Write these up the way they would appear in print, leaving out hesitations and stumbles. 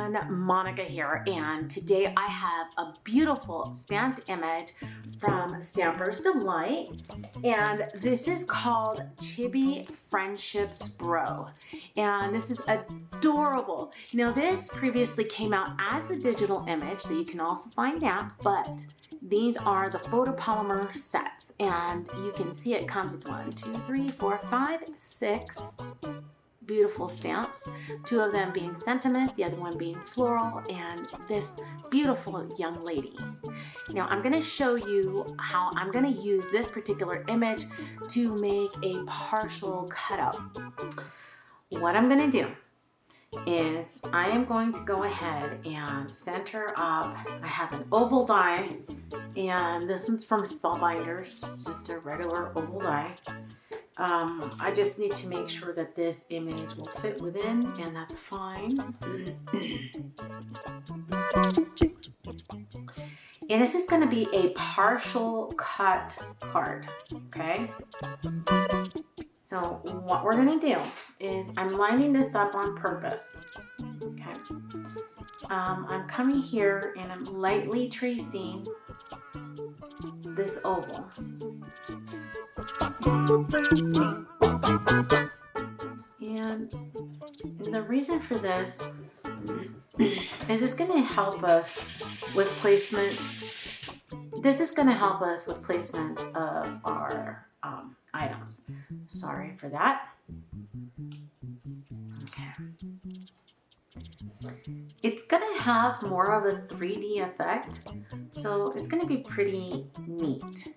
everyone, Monica here, and today I have a beautiful stamped image from Stamper's Delight, and this is called Chibi Friendship Grows, and this is adorable. Now this previously came out as the digital image, so you can also find that, but these are the photopolymer sets, and you can see it comes with 1, 2, 3, 4, 5, 6 beautiful stamps, 2 of them being sentiment, the other one being floral, and this beautiful young lady. Now I'm going to show you how I'm going to use this particular image to make a partial cutout. What I'm going to do is I am going to go ahead and center up. I have an oval die, and this one's from Spellbinders, just a regular oval die. I just need to make sure that this image will fit within, and that's fine. And this is going to be a partial cut card, okay? So what we're going to do is I'm lining this up on purpose, okay? I'm coming here and I'm lightly tracing this oval. And the reason for this is it's going to help us with placements. This is going to help us with placements of our items. Sorry for that. Okay. It's going to have more of a 3D effect, so it's going to be pretty neat.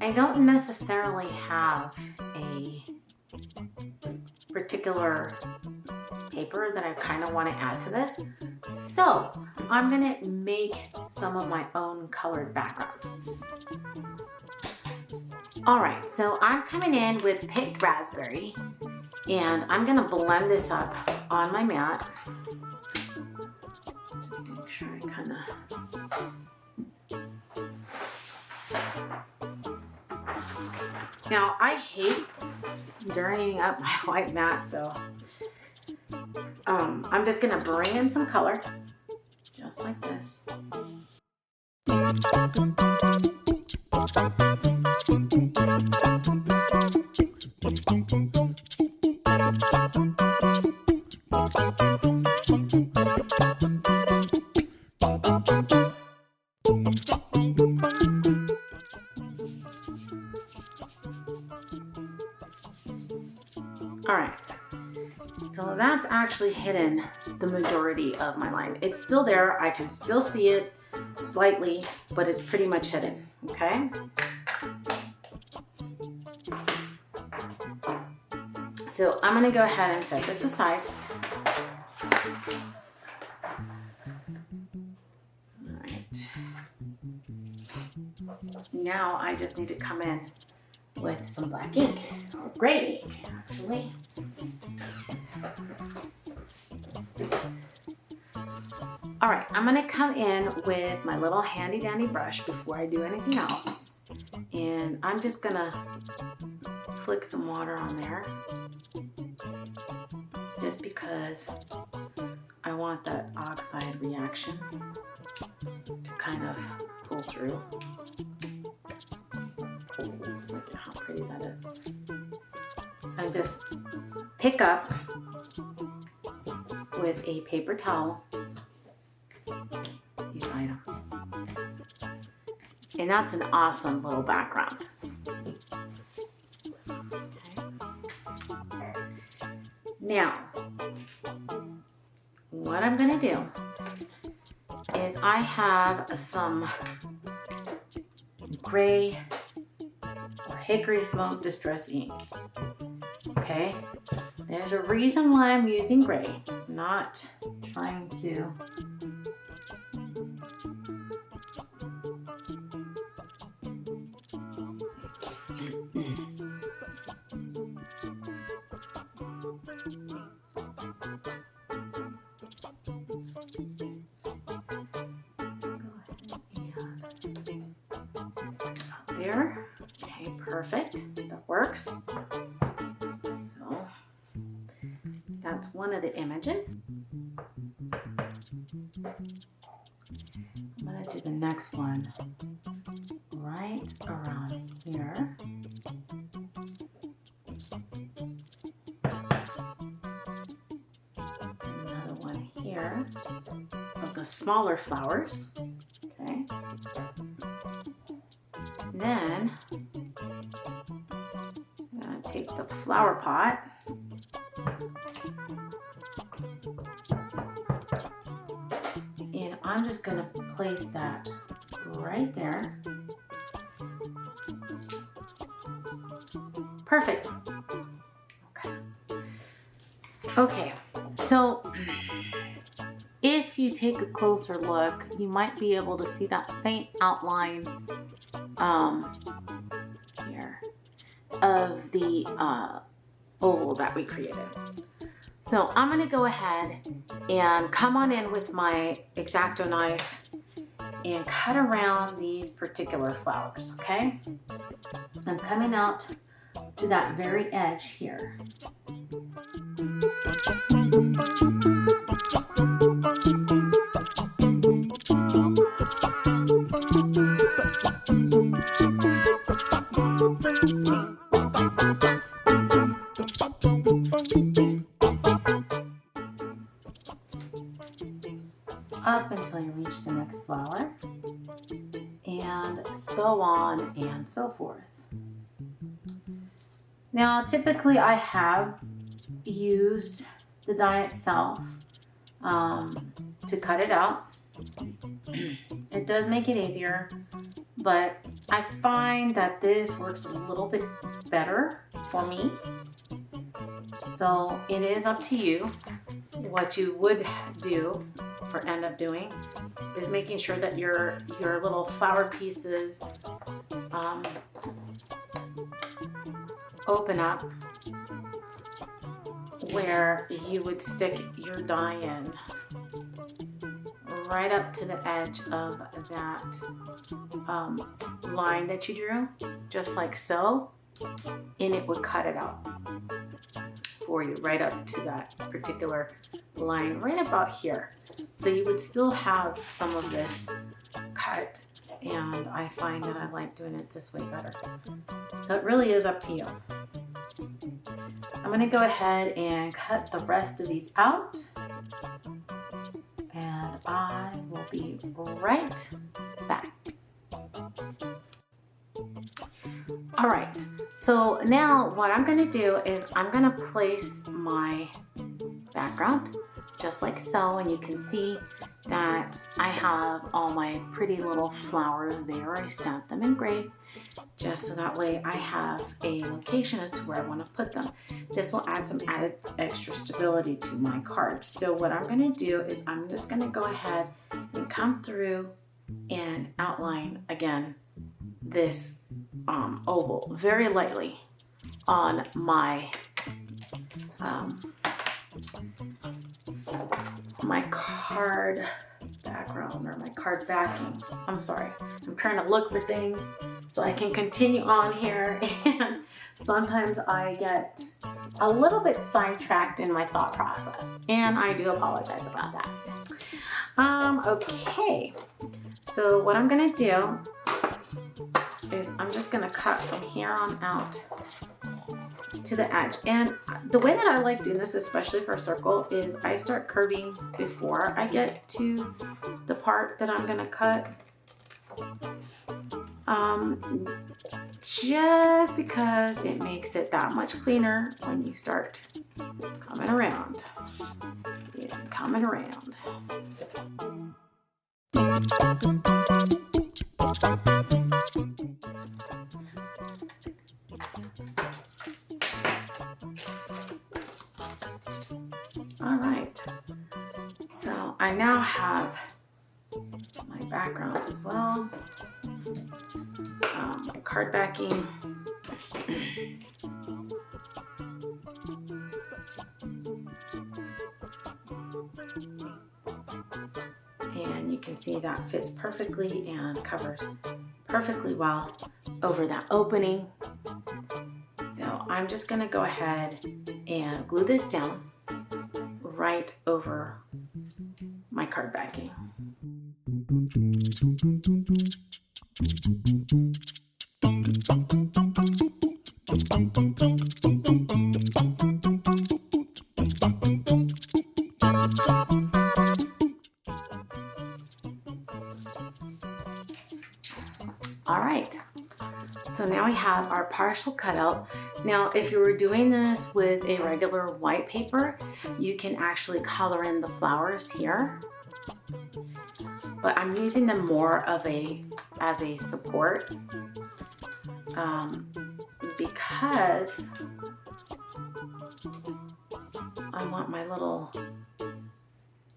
I don't necessarily have a particular paper that I kind of want to add to this, so I'm going to make some of my own colored background. Alright, so I'm coming in with picked raspberry, and I'm going to blend this up on my mat. Just make sure I kind of... Now, I hate dirtying up my white mat, so I'm just going to bring in some color, just like this. Alright, so that's actually hidden the majority of my line. It's still there, I can still see it slightly, but it's pretty much hidden, okay? So I'm going to go ahead and set this aside. Alright. Now I just need to come in with some black ink, or gray ink, actually. All right, I'm gonna come in with my little handy dandy brush before I do anything else. And I'm just gonna flick some water on there, just because I want that oxide reaction to kind of pull through. Look at how pretty that is. And just pick up with a paper towel these items. And that's an awesome little background. Okay. Now, what I'm going to do is I have some gray or hickory smoke distress ink. Okay, there's a reason why I'm using gray, not trying to there. Okay, perfect. That works. So That's one of the images. I'm going to do the next one right around here. Another one here of the smaller flowers. Okay. Then I'm going to take the flower pot and I'm just going to place that right there. Perfect. Okay. Okay, so if you take a closer look, you might be able to see that faint outline here of the oval that we created. So I'm going to go ahead and come on in with my X-Acto knife and cut around these particular flowers, okay? I'm coming out to that very edge here. Up until you reach the next flower, and so on and so forth. Now, typically I have used the die itself to cut it out. It does make it easier, but I find that this works a little bit better for me. So it is up to you. What you would do or end up doing is making sure that your little flower pieces open up where you would stick your die in, right up to the edge of that line that you drew, just like so, and it would cut it out for you right up to that particular line right about here. So you would still have some of this cut, and I find that I like doing it this way better. So it really is up to you. I'm going to go ahead and cut the rest of these out, and I will be right back. All right, so now what I'm going to do is I'm going to place my background just like so, and you can see that I have all my pretty little flowers there. I stamped them in gray just so that way I have a location as to where I want to put them. This will add some added extra stability to my card. So what I'm going to do is I'm just going to go ahead and come through and outline again this oval very lightly on my my card background or my card backing. I'm sorry, I'm trying to look for things so I can continue on here, and sometimes I get a little bit sidetracked in my thought process, and I do apologize about that. Okay, so what I'm gonna do is I'm just gonna cut from here on out to the edge. And the way that I like doing this, especially for a circle, is I start curving before I get to the part that I'm gonna cut. Just because it makes it that much cleaner when you start coming around. Yeah, coming around. All right, so I now have my background as well, my card backing, and you can see that fits perfectly and covers perfectly well over that opening. So I'm just going to go ahead and glue this down. right over my card backing. All right, so now we have our partial cutout. Now, if you were doing this with a regular white paper, you can actually color in the flowers here. But I'm using them more of as a support because I want my little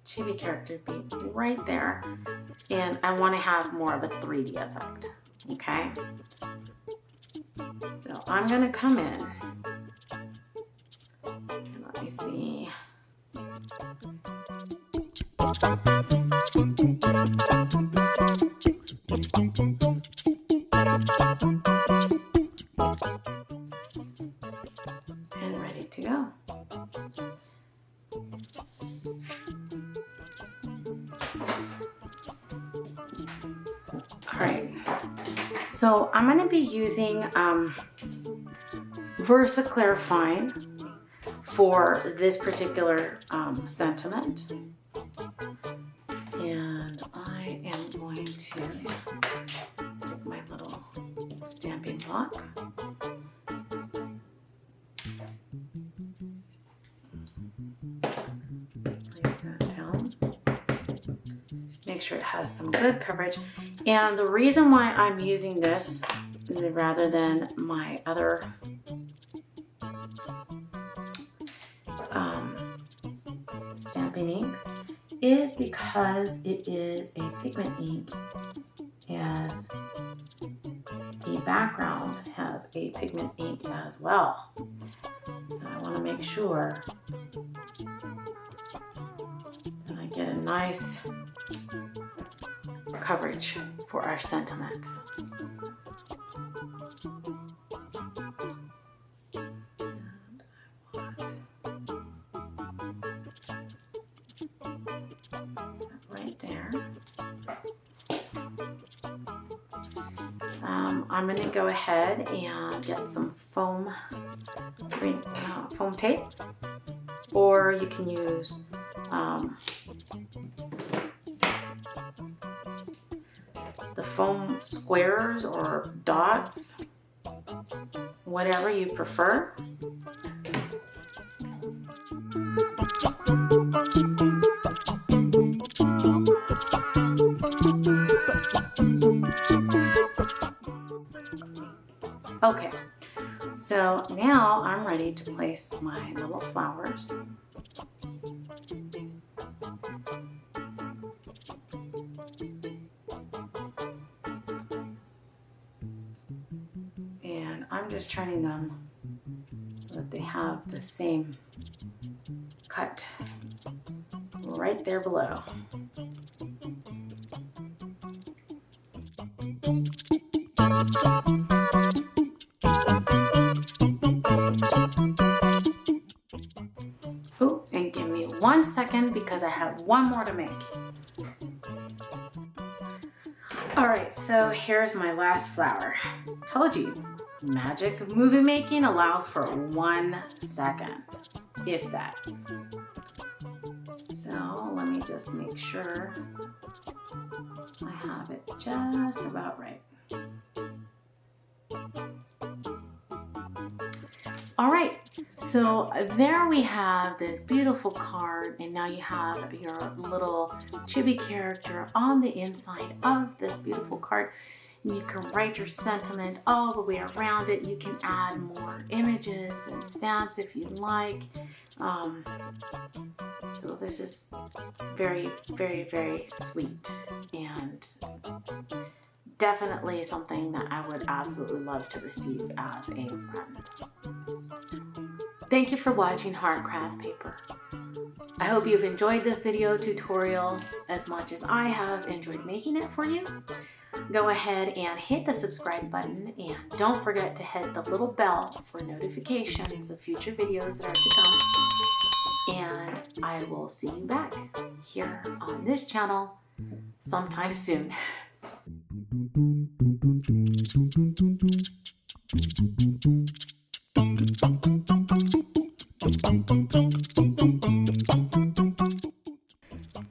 chibi character to be right there, and I want to have more of a 3D effect. Okay, so I'm going to come in and let me see. And ready to go. All right, so I'm going to be using Versa Clarifying for this particular sentiment, and I am going to take my little stamping block. Place that down. Make sure it has some good coverage. And the reason why I'm using this rather than my other stamping inks is because it is a pigment ink, as the background has a pigment ink as well. So I want to make sure that I get a nice coverage for our sentiment. Right there. I'm going to go ahead and get some foam tape, or you can use the foam squares or dots, whatever you prefer. Okay, so now I'm ready to place my little flowers. And I'm just turning them so that they have the same cut right there below. Ooh, and give me 1 second because I have one more to make. All right, so here's my last flower. Told you, magic of movie making allows for 1 second, if that. So let me just make sure I have it just about right. All right, so there we have this beautiful card, and now you have your little chibi character on the inside of this beautiful card. And you can write your sentiment all the way around it. You can add more images and stamps if you'd like. So this is very, very, very sweet, and definitely something that I would absolutely love to receive as a friend. Thank you for watching Heartcraftpaper. I hope you've enjoyed this video tutorial as much as I have enjoyed making it for you. Go ahead and hit the subscribe button, and don't forget to hit the little bell for notifications of future videos that are to come. And I will see you back here on this channel sometime soon.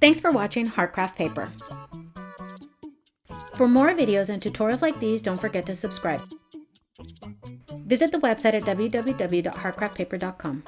Thanks for watching Heartcraftpaper. For more videos and tutorials like these, don't forget to subscribe. Visit the website at www.heartcraftpaper.com.